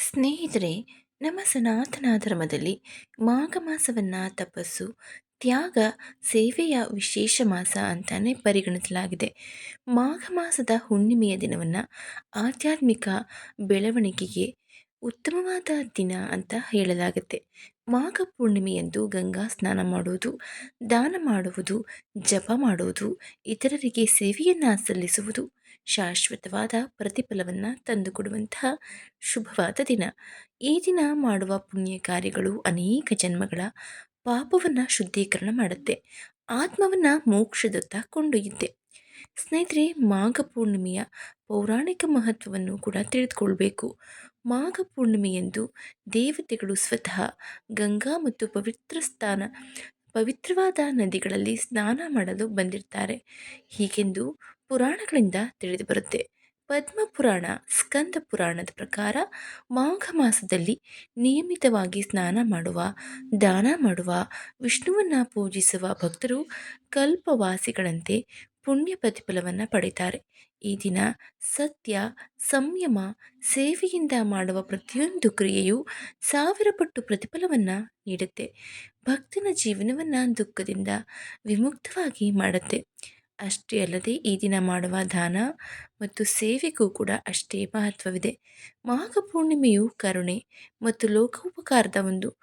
ಸ್ನೇಹಿತರೆ, ನಮ್ಮ ಸನಾತನ ಧರ್ಮದಲ್ಲಿ ಮಾಘ ಮಾಸವನ್ನು ತಪಸ್ಸು, ತ್ಯಾಗ, ಸೇವೆಯ ವಿಶೇಷ ಮಾಸ ಅಂತಾನೆ ಪರಿಗಣಿಸಲಾಗಿದೆ. ಮಾಘ ಮಾಸದ ಹುಣ್ಣಿಮೆಯ ದಿನವನ್ನು ಆಧ್ಯಾತ್ಮಿಕ ಬೆಳವಣಿಗೆಗೆ ಉತ್ತಮವಾದ ದಿನ ಅಂತ ಹೇಳಲಾಗುತ್ತೆ. ಮಾಘ ಪೂರ್ಣಿಮೆಯಂದು ಗಂಗಾ ಸ್ನಾನ ಮಾಡುವುದು, ದಾನ ಮಾಡುವುದು, ಜಪ ಮಾಡುವುದು, ಇತರರಿಗೆ ಸೇವೆಯನ್ನು ಸಲ್ಲಿಸುವುದು ಶಾಶ್ವತವಾದ ಪ್ರತಿಫಲವನ್ನು ತಂದುಕೊಡುವಂತಹ ಶುಭವಾದ ದಿನ. ಈ ದಿನ ಮಾಡುವ ಪುಣ್ಯ ಕಾರ್ಯಗಳು ಅನೇಕ ಜನ್ಮಗಳ ಪಾಪವನ್ನು ಶುದ್ಧೀಕರಣ ಮಾಡುತ್ತೆ, ಆತ್ಮವನ್ನು ಮೋಕ್ಷದತ್ತ ಕೊಂಡೊಯ್ಯುತ್ತೆ. ಸ್ನೇಹಿತರೆ, ಮಾಘ ಪೂರ್ಣಿಮೆಯ ಪೌರಾಣಿಕ ಮಹತ್ವವನ್ನು ಕೂಡ ತಿಳಿದುಕೊಳ್ಬೇಕು. ಮಾಘ ಪೂರ್ಣಿಮೆಯಂದು ದೇವತೆಗಳು ಸ್ವತಃ ಗಂಗಾ ಮತ್ತು ಪವಿತ್ರವಾದ ನದಿಗಳಲ್ಲಿ ಸ್ನಾನ ಮಾಡಲು ಬಂದಿರ್ತಾರೆ ಹೀಗೆಂದು ಪುರಾಣಗಳಿಂದ ತಿಳಿದು ಬರುತ್ತೆ. ಪದ್ಮ ಪುರಾಣ, ಸ್ಕಂದ ಪುರಾಣದ ಪ್ರಕಾರ ಮಾಘ ಮಾಸದಲ್ಲಿ ನಿಯಮಿತವಾಗಿ ಸ್ನಾನ ಮಾಡುವ, ದಾನ ಮಾಡುವ, ವಿಷ್ಣುವನ್ನು ಪೂಜಿಸುವ ಭಕ್ತರು ಕಲ್ಪವಾಸಿಗಳಂತೆ ಪುಣ್ಯ ಪ್ರತಿಫಲವನ್ನು ಪಡೀತಾರೆ. ಈ ದಿನ ಸತ್ಯ, ಸಂಯಮ, ಸೇವೆಯಿಂದ ಮಾಡುವ ಪ್ರತಿಯೊಂದು ಕ್ರಿಯೆಯು 1000 ಪಟ್ಟು ಪ್ರತಿಫಲವನ್ನು ನೀಡುತ್ತೆ. ಭಕ್ತನ ಜೀವನವನ್ನು ದುಃಖದಿಂದ ವಿಮುಕ್ತವಾಗಿ ಮಾಡುತ್ತೆ. ಅಷ್ಟೇ ಅಲ್ಲದೆ ಈ ದಿನ ಮಾಡುವ ದಾನ ಮತ್ತು ಸೇವೆಗೂ ಕೂಡ ಅಷ್ಟೇ ಮಹತ್ವವಿದೆ. ಮಾಘ ಪೂರ್ಣಿಮೆಯು ಕರುಣೆ ಮತ್ತು ಲೋಕೋಪಕಾರದ ಒಂದು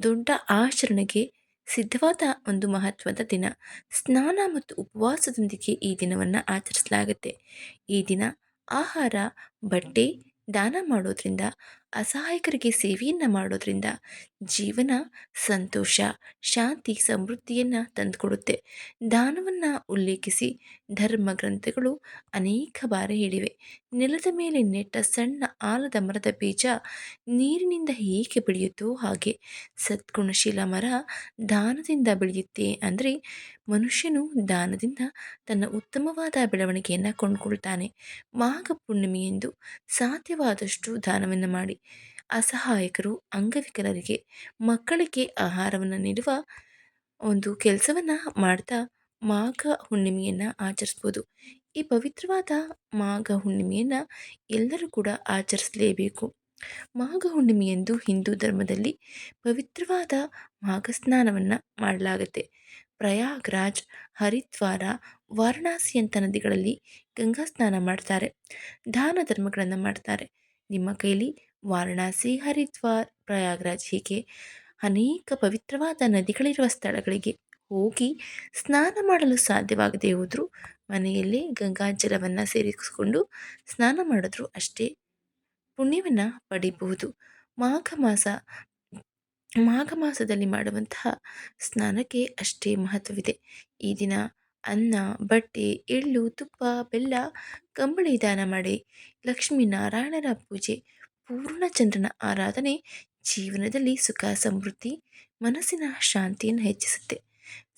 ದೊಡ್ಡ ಆಚರಣೆಗೆ ಸಿದ್ಧವಾದ ಒಂದು ಮಹತ್ವದ ದಿನ. ಸ್ನಾನ ಮತ್ತು ಉಪವಾಸದೊಂದಿಗೆ ಈ ದಿನವನ್ನು ಆಚರಿಸಲಾಗುತ್ತೆ. ಈ ದಿನ ಆಹಾರ, ಬಟ್ಟೆ ದಾನ ಮಾಡೋದ್ರಿಂದ, ಅಸಹಾಯಕರಿಗೆ ಸೇವೆಯನ್ನು ಮಾಡೋದ್ರಿಂದ ಜೀವನ ಸಂತೋಷ, ಶಾಂತಿ, ಸಮೃದ್ಧಿಯನ್ನು ತಂದುಕೊಡುತ್ತೆ. ದಾನವನ್ನು ಉಲ್ಲೇಖಿಸಿ ಧರ್ಮ ಗ್ರಂಥಗಳು ಅನೇಕ ಬಾರಿ ಹೇಳಿವೆ. ನೆಲದ ಮೇಲೆ ನೆಟ್ಟ ಸಣ್ಣ ಆಲದ ಮರದ ಬೀಜ ನೀರಿನಿಂದ ಹೇಗೆ ಬೆಳೆಯುತ್ತೋ ಹಾಗೆ ಸದ್ಗುಣಶೀಲ ಮರ ದಾನದಿಂದ ಬೆಳೆಯುತ್ತೆ. ಅಂದರೆ ಮನುಷ್ಯನು ದಾನದಿಂದ ತನ್ನ ಉತ್ತಮವಾದ ಬೆಳವಣಿಗೆಯನ್ನು ಕೊಂಡ್ಕೊಳ್ತಾನೆ. ಮಾಘ ಪೂರ್ಣಿಮೆಯೆಂದು ಸಾಧ್ಯವಾದಷ್ಟು ದಾನವನ್ನು ಮಾಡಿ, ಅಸಹಾಯಕರು, ಅಂಗವಿಕಲರಿಗೆ, ಮಕ್ಕಳಿಗೆ ಆಹಾರವನ್ನು ನೀಡುವ ಒಂದು ಕೆಲಸವನ್ನು ಮಾಡ್ತಾ ಮಾಘ ಹುಣ್ಣಿಮೆಯನ್ನು ಆಚರಿಸ್ಬೋದು. ಈ ಪವಿತ್ರವಾದ ಮಾಘ ಹುಣ್ಣಿಮೆಯನ್ನು ಎಲ್ಲರೂ ಕೂಡ ಆಚರಿಸಲೇಬೇಕು. ಮಾಘ ಹುಣ್ಣಿಮೆಯಂದು ಹಿಂದೂ ಧರ್ಮದಲ್ಲಿ ಪವಿತ್ರವಾದ ಮಾಘ ಸ್ನಾನವನ್ನು ಮಾಡಲಾಗುತ್ತೆ. ಪ್ರಯಾಗ್ರಾಜ್, ಹರಿದ್ವಾರ, ವಾರಣಾಸಿಯಂಥ ನದಿಗಳಲ್ಲಿ ಗಂಗಾ ಸ್ನಾನ ಮಾಡ್ತಾರೆ, ದಾನ ಧರ್ಮಗಳನ್ನು ಮಾಡ್ತಾರೆ. ನಿಮ್ಮ ಕೈಲಿ ವಾರಣಾಸಿ, ಹರಿದ್ವಾರ್, ಪ್ರಯಾಗ್ರಾಜ್ ಹೀಗೆ ಅನೇಕ ಪವಿತ್ರವಾದ ನದಿಗಳಿರುವ ಸ್ಥಳಗಳಿಗೆ ಹೋಗಿ ಸ್ನಾನ ಮಾಡಲು ಸಾಧ್ಯವಾಗದೇ ಹೋದರೂ ಮನೆಯಲ್ಲೇ ಗಂಗಾ ಜಲವನ್ನು ಸೇರಿಸಿಕೊಂಡು ಸ್ನಾನ ಮಾಡಿದ್ರು ಅಷ್ಟೇ ಪುಣ್ಯವನ್ನು ಪಡಿಬಹುದು. ಮಾಘ ಮಾಸ ಮಾಘ ಮಾಸದಲ್ಲಿ ಮಾಡುವಂತಹ ಸ್ನಾನಕ್ಕೆ ಅಷ್ಟೇ ಮಹತ್ವವಿದೆ. ಈ ದಿನ ಅನ್ನ, ಬಟ್ಟೆ, ಎಳ್ಳು, ತುಪ್ಪ, ಬೆಲ್ಲ, ಕಂಬಳಿ ದಾನ ಮಾಡಿ, ಲಕ್ಷ್ಮೀನಾರಾಯಣರ ಪೂಜೆ, ಪೂರ್ಣಚಂದ್ರನ ಆರಾಧನೆ ಜೀವನದಲ್ಲಿ ಸುಖ, ಸಮೃದ್ಧಿ, ಮನಸ್ಸಿನ ಶಾಂತಿಯನ್ನು ಹೆಚ್ಚಿಸುತ್ತೆ.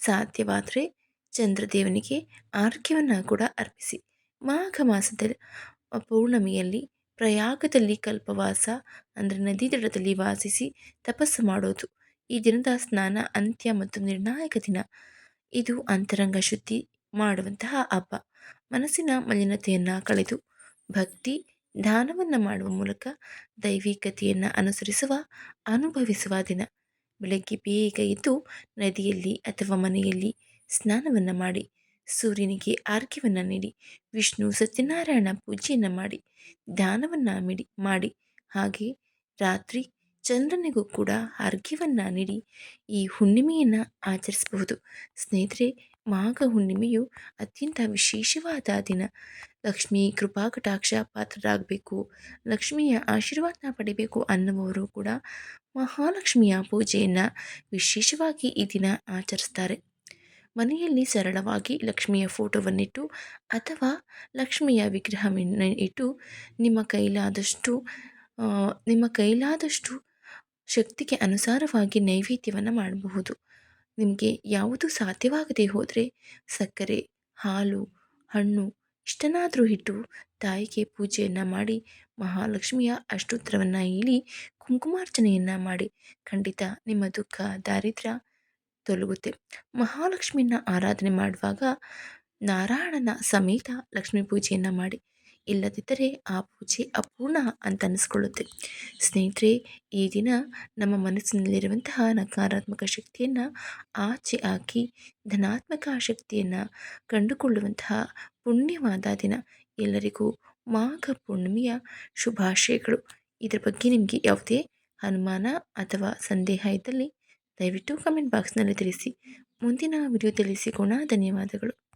ಸಾಧ್ಯವಾದರೆ ಚಂದ್ರದೇವನಿಗೆ ಆರ್ಘ್ಯವನ್ನು ಕೂಡ ಅರ್ಪಿಸಿ. ಮಾಘ ಮಾಸದ ಪೌರ್ಣಮಿಯಲ್ಲಿ ಪ್ರಯಾಗದಲ್ಲಿ ಕಲ್ಪವಾಸ ಅಂದರೆ ನದಿ ದಡದಲ್ಲಿ ವಾಸಿಸಿ ತಪಸ್ಸು ಮಾಡೋದು. ಈ ದಿನದ ಸ್ನಾನ ಅಂತ್ಯ ಮತ್ತು ನಿರ್ಣಾಯಕ ದಿನ. ಇದು ಅಂತರಂಗ ಶುದ್ಧಿ ಮಾಡುವಂತಹ ಹಬ್ಬ. ಮನಸ್ಸಿನ ಮಲಿನತೆಯನ್ನು ಕಳೆದು ಭಕ್ತಿ, ದಾನವನ್ನು ಮಾಡುವ ಮೂಲಕ ದೈವಿಕತೆಯನ್ನು ಅನುಭವಿಸುವ ದಿನ. ಬೆಳಗ್ಗೆ ಬೇಗ ಎದ್ದು ನದಿಯಲ್ಲಿ ಅಥವಾ ಮನೆಯಲ್ಲಿ ಸ್ನಾನವನ್ನು ಮಾಡಿ, ಸೂರ್ಯನಿಗೆ ಆರ್ಘ್ಯವನ್ನು ನೀಡಿ, ವಿಷ್ಣು ಸತ್ಯನಾರಾಯಣ ಪೂಜೆಯನ್ನು ಮಾಡಿ, ದಾನವನ್ನು ಮಾಡಿ, ಹಾಗೆ ರಾತ್ರಿ ಚಂದ್ರನಿಗೂ ಕೂಡ ಅರ್ಘ್ಯವನ್ನು ನೀಡಿ ಈ ಹುಣ್ಣಿಮೆಯನ್ನು ಆಚರಿಸಬಹುದು. ಸ್ನೇಹಿತರೆ, ಮಾಘ ಹುಣ್ಣಿಮೆಯು ಅತ್ಯಂತ ವಿಶೇಷವಾದ ದಿನ. ಲಕ್ಷ್ಮೀ ಕೃಪಾ ಕಟಾಕ್ಷ ಪಾತ್ರರಾಗಬೇಕು, ಲಕ್ಷ್ಮಿಯ ಆಶೀರ್ವಾದ ಪಡಿಬೇಕು ಅನ್ನುವರು ಕೂಡ ಮಹಾಲಕ್ಷ್ಮಿಯ ಪೂಜೆಯನ್ನು ವಿಶೇಷವಾಗಿ ಈ ದಿನ ಆಚರಿಸ್ತಾರೆ. ಮನೆಯಲ್ಲಿ ಸರಳವಾಗಿ ಲಕ್ಷ್ಮಿಯ ಫೋಟೋವನ್ನಿಟ್ಟು ಅಥವಾ ಲಕ್ಷ್ಮಿಯ ವಿಗ್ರಹವನ್ನು ಇಟ್ಟು ನಿಮ್ಮ ಕೈಲಾದಷ್ಟು ಶಕ್ತಿಗೆ ಅನುಸಾರವಾಗಿ ನೈವೇದ್ಯವನ್ನು ಮಾಡಬಹುದು. ನಿಮಗೆ ಯಾವುದು ಸಾಧ್ಯವಾಗದೇ ಹೋದರೆ ಸಕ್ಕರೆ, ಹಾಲು, ಹಣ್ಣು ಇಷ್ಟನ್ನಾದರೂ ಇಟ್ಟು ತಾಯಿಗೆ ಪೂಜೆಯನ್ನು ಮಾಡಿ ಮಹಾಲಕ್ಷ್ಮಿಯ ಅಷ್ಟೋತ್ತರವನ್ನು ಹೇಳಿ ಕುಂಕುಮಾರ್ಚನೆಯನ್ನು ಮಾಡಿ, ಖಂಡಿತ ನಿಮ್ಮ ದುಃಖ, ದಾರಿದ್ರ್ಯ ತೊಲಗುತ್ತೆ. ಮಹಾಲಕ್ಷ್ಮಿಯನ್ನು ಆರಾಧನೆ ಮಾಡುವಾಗ ನಾರಾಯಣನ ಸಮೇತ ಲಕ್ಷ್ಮೀ ಪೂಜೆಯನ್ನು ಮಾಡಿ. ಇಲ್ಲದಿದ್ದರೆ ಆ ಪೂಜೆ ಅಪೂರ್ಣ ಅಂತ ಅನಿಸ್ಕೊಳ್ಳುತ್ತೆ. ಸ್ನೇಹಿತರೆ, ಈ ದಿನ ನಮ್ಮ ಮನಸ್ಸಿನಲ್ಲಿರುವಂತಹ ನಕಾರಾತ್ಮಕ ಶಕ್ತಿಯನ್ನು ಆಚೆ ಹಾಕಿ ಧನಾತ್ಮಕ ಶಕ್ತಿಯನ್ನು ಕಂಡುಕೊಳ್ಳುವಂತಹ ಪುಣ್ಯವಾದ ದಿನ. ಎಲ್ಲರಿಗೂ ಮಾಘ ಪೂರ್ಣಿಮೆಯ ಶುಭಾಶಯಗಳು. ಇದರ ಬಗ್ಗೆ ನಿಮಗೆ ಯಾವುದೇ ಅನುಮಾನ ಅಥವಾ ಸಂದೇಹ ಇದ್ದಲ್ಲಿ ದಯವಿಟ್ಟು ಕಮೆಂಟ್ ಬಾಕ್ಸ್ನಲ್ಲಿ ತಿಳಿಸಿ. ಮುಂದಿನ ವಿಡಿಯೋದಲ್ಲಿ ಸಿಗೋಣ. ಧನ್ಯವಾದಗಳು.